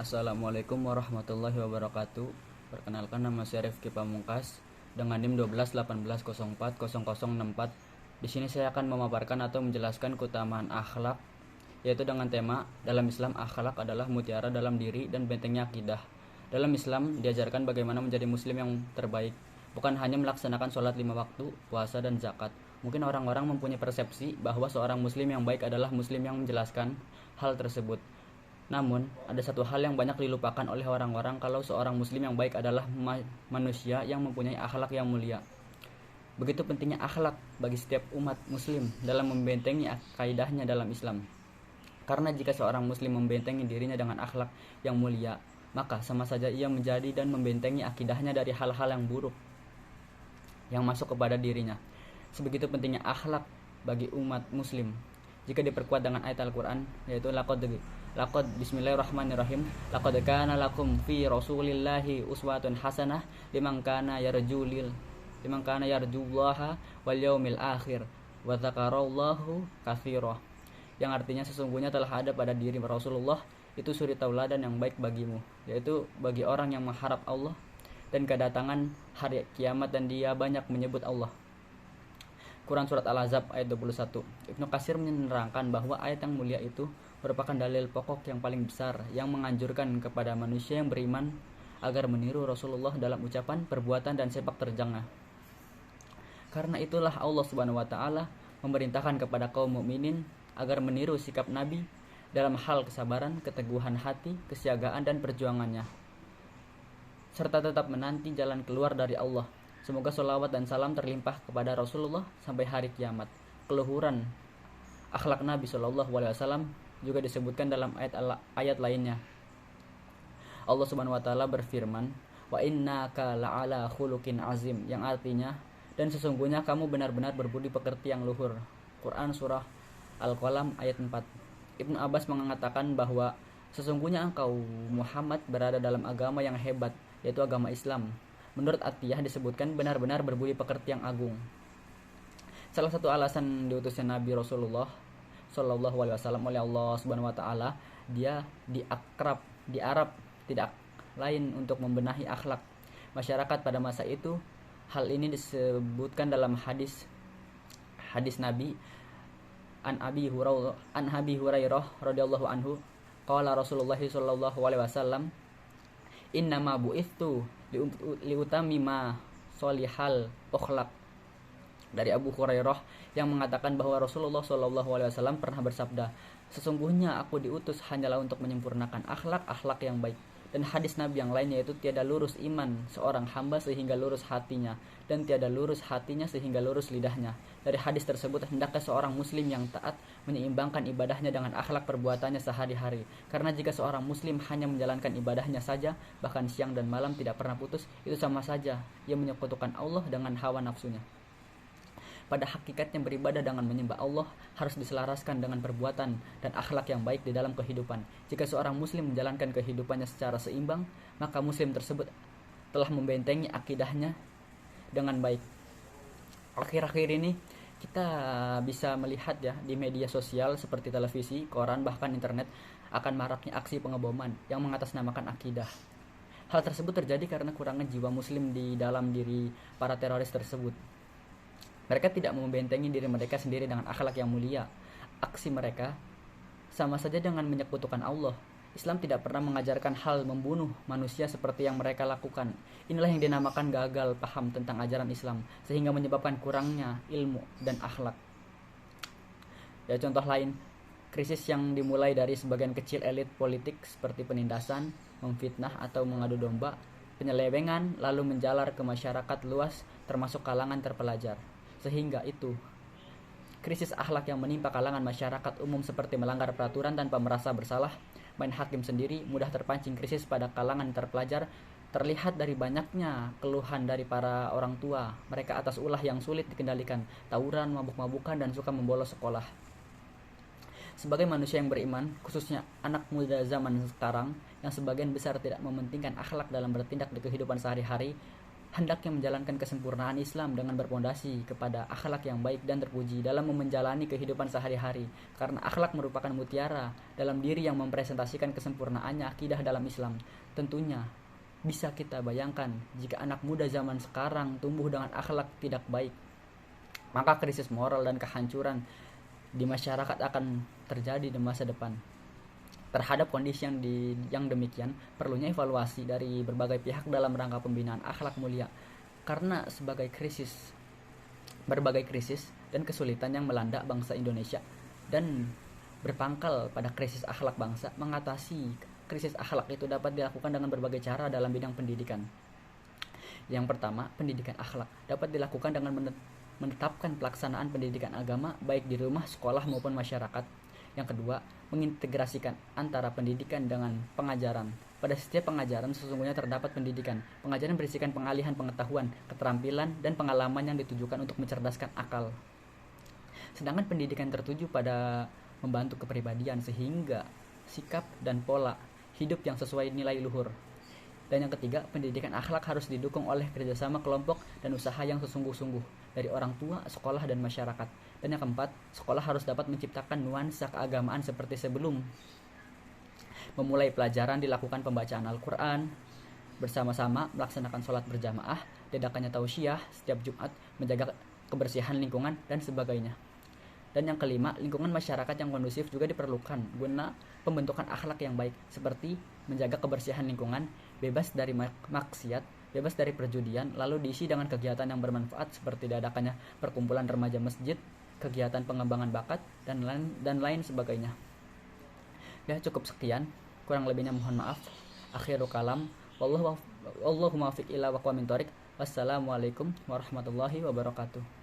Assalamualaikum warahmatullahi wabarakatuh. Perkenalkan, nama saya Rifki Pamungkas dengan NIM 1218040064. Di sini saya akan memaparkan atau menjelaskan keutamaan akhlak, yaitu dengan tema dalam Islam akhlak adalah mutiara dalam diri dan bentengnya akidah. Dalam Islam diajarkan bagaimana menjadi muslim yang terbaik, bukan hanya melaksanakan sholat 5 waktu, puasa dan zakat. Mungkin orang-orang mempunyai persepsi bahwa seorang muslim yang baik adalah muslim yang menjelaskan hal tersebut. Namun, ada satu hal yang banyak dilupakan oleh orang-orang, kalau seorang muslim yang baik adalah manusia yang mempunyai akhlak yang mulia. Begitu pentingnya akhlak bagi setiap umat muslim dalam membentengi kaidahnya dalam Islam. Karena jika seorang muslim membentengi dirinya dengan akhlak yang mulia, maka sama saja ia menjadi dan membentengi akidahnya dari hal-hal yang buruk yang masuk kepada dirinya. Sebegitu pentingnya akhlak bagi umat muslim. Jika diperkuat dengan ayat Al-Quran, yaitu laqad bismillahirrahmanirrahim, laqad kana lakum fi rasulillahi uswatun hasanah liman kana yarjullaha wal yaumil akhir wa dzakarallahu katsira. Yang artinya sesungguhnya telah ada pada diri Rasulullah itu suri tauladan yang baik bagimu, yaitu bagi orang yang mengharap Allah dan kedatangan hari kiamat dan dia banyak menyebut Allah. Quran Surat Al-Ahzab ayat 21. Ibnu Katsir menerangkan bahwa ayat yang mulia itu merupakan dalil pokok yang paling besar yang menganjurkan kepada manusia yang beriman agar meniru Rasulullah dalam ucapan, perbuatan, dan sepak terjangnya. Karena itulah Allah Subhanahu wa taala memerintahkan kepada kaum mukminin agar meniru sikap Nabi dalam hal kesabaran, keteguhan hati, kesiagaan, dan perjuangannya, serta tetap menanti jalan keluar dari Allah. Semoga sholawat dan salam terlimpah kepada Rasulullah sampai hari kiamat. Keluhuran akhlak Nabi SAW juga disebutkan dalam ayat lainnya. Allah Subhanahu wa taala berfirman, "Wa innaka la'ala khuluqin azim," yang artinya, dan sesungguhnya kamu benar-benar berbudi pekerti yang luhur. Quran Surah Al-Qalam ayat 4. Ibnu Abbas mengatakan bahwa sesungguhnya engkau Muhammad berada dalam agama yang hebat, yaitu agama Islam. Menurut Atiyah disebutkan benar-benar berbudi pekerti yang agung. Salah satu alasan diutusnya Nabi Rasulullah Shallallahu Alaihi Wasallam oleh Allah Subhanahu Wa Taala, dia di Arab tidak lain untuk membenahi akhlak masyarakat pada masa itu. Hal ini disebutkan dalam hadis Nabi an Abi Hurairah radhiyallahu anhu, qala Rasulullah Shallallahu Alaihi Wasallam, innama bu'ithu liutamima solihal akhlak. Dari Abu Hurairah yang mengatakan bahwa Rasulullah SAW pernah bersabda, sesungguhnya aku diutus hanyalah untuk menyempurnakan akhlak yang baik. Dan hadis Nabi yang lainnya itu, tiada lurus iman seorang hamba sehingga lurus hatinya, dan tiada lurus hatinya sehingga lurus lidahnya. Dari hadis tersebut, hendaknya seorang muslim yang taat menyeimbangkan ibadahnya dengan akhlak perbuatannya sehari-hari. Karena jika seorang muslim hanya menjalankan ibadahnya saja, bahkan siang dan malam tidak pernah putus, itu sama saja ia menyekutukan Allah dengan hawa nafsunya. Pada hakikatnya beribadah dengan menyembah Allah harus diselaraskan dengan perbuatan dan akhlak yang baik di dalam kehidupan. Jika seorang muslim menjalankan kehidupannya secara seimbang, maka muslim tersebut telah membentengi akidahnya dengan baik. Akhir-akhir ini kita bisa melihat ya di media sosial seperti televisi, koran, bahkan internet akan maraknya aksi pengeboman yang mengatasnamakan akidah. Hal tersebut terjadi karena kurangnya jiwa muslim di dalam diri para teroris tersebut. Mereka tidak membentengi diri mereka sendiri dengan akhlak yang mulia. Aksi mereka sama saja dengan menyekutukan Allah. Islam tidak pernah mengajarkan hal membunuh manusia seperti yang mereka lakukan. Inilah yang dinamakan gagal paham tentang ajaran Islam, sehingga menyebabkan kurangnya ilmu dan akhlak. Ya, contoh lain, krisis yang dimulai dari sebagian kecil elit politik seperti penindasan, memfitnah atau mengadu domba, penyelewengan, lalu menjalar ke masyarakat luas termasuk kalangan terpelajar. Sehingga itu krisis akhlak yang menimpa kalangan masyarakat umum seperti melanggar peraturan tanpa merasa bersalah, main hakim sendiri, mudah terpancing krisis pada kalangan terpelajar, terlihat dari banyaknya keluhan dari para orang tua mereka atas ulah yang sulit dikendalikan, tawuran, mabuk-mabukan, dan suka membolos sekolah. Sebagai manusia yang beriman, khususnya anak muda zaman sekarang yang sebagian besar tidak mementingkan akhlak dalam bertindak di kehidupan sehari-hari, hendaknya menjalankan kesempurnaan Islam dengan berpondasi kepada akhlak yang baik dan terpuji dalam menjalani kehidupan sehari-hari, karena akhlak merupakan mutiara dalam diri yang mempresentasikan kesempurnaannya akidah dalam Islam. Tentunya bisa kita bayangkan jika anak muda zaman sekarang tumbuh dengan akhlak tidak baik, maka krisis moral dan kehancuran di masyarakat akan terjadi di masa depan. Terhadap kondisi yang demikian, perlunya evaluasi dari berbagai pihak dalam rangka pembinaan akhlak mulia. Karena berbagai krisis dan kesulitan yang melanda bangsa Indonesia dan berpangkal pada krisis akhlak bangsa, mengatasi krisis akhlak itu dapat dilakukan dengan berbagai cara dalam bidang pendidikan. Yang pertama, pendidikan akhlak dapat dilakukan dengan menetapkan pelaksanaan pendidikan agama baik di rumah, sekolah maupun masyarakat. Yang kedua, mengintegrasikan antara pendidikan dengan pengajaran. Pada setiap pengajaran sesungguhnya terdapat pendidikan. Pengajaran berisikan pengalihan pengetahuan, keterampilan, dan pengalaman yang ditujukan untuk mencerdaskan akal. Sedangkan pendidikan tertuju pada membantu kepribadian sehingga sikap dan pola hidup yang sesuai nilai luhur. Dan yang ketiga, pendidikan akhlak harus didukung oleh kerjasama kelompok dan usaha yang sesungguh-sungguh dari orang tua, sekolah, dan masyarakat. Dan yang keempat, sekolah harus dapat menciptakan nuansa keagamaan seperti sebelum memulai pelajaran dilakukan pembacaan Al-Quran, bersama-sama melaksanakan sholat berjamaah, diadakannya tausiah setiap Jumat, menjaga kebersihan lingkungan, dan sebagainya. Dan yang kelima, lingkungan masyarakat yang kondusif juga diperlukan guna pembentukan akhlak yang baik, seperti menjaga kebersihan lingkungan, bebas dari maksiat, bebas dari perjudian, lalu diisi dengan kegiatan yang bermanfaat seperti diadakannya perkumpulan remaja masjid, kegiatan pengembangan bakat, dan lain sebagainya. Ya, cukup sekian, kurang lebihnya mohon maaf. Akhirul kalam, wallahu muwaffiq ila aqwamit thoriq. Wassalamualaikum warahmatullahi wabarakatuh.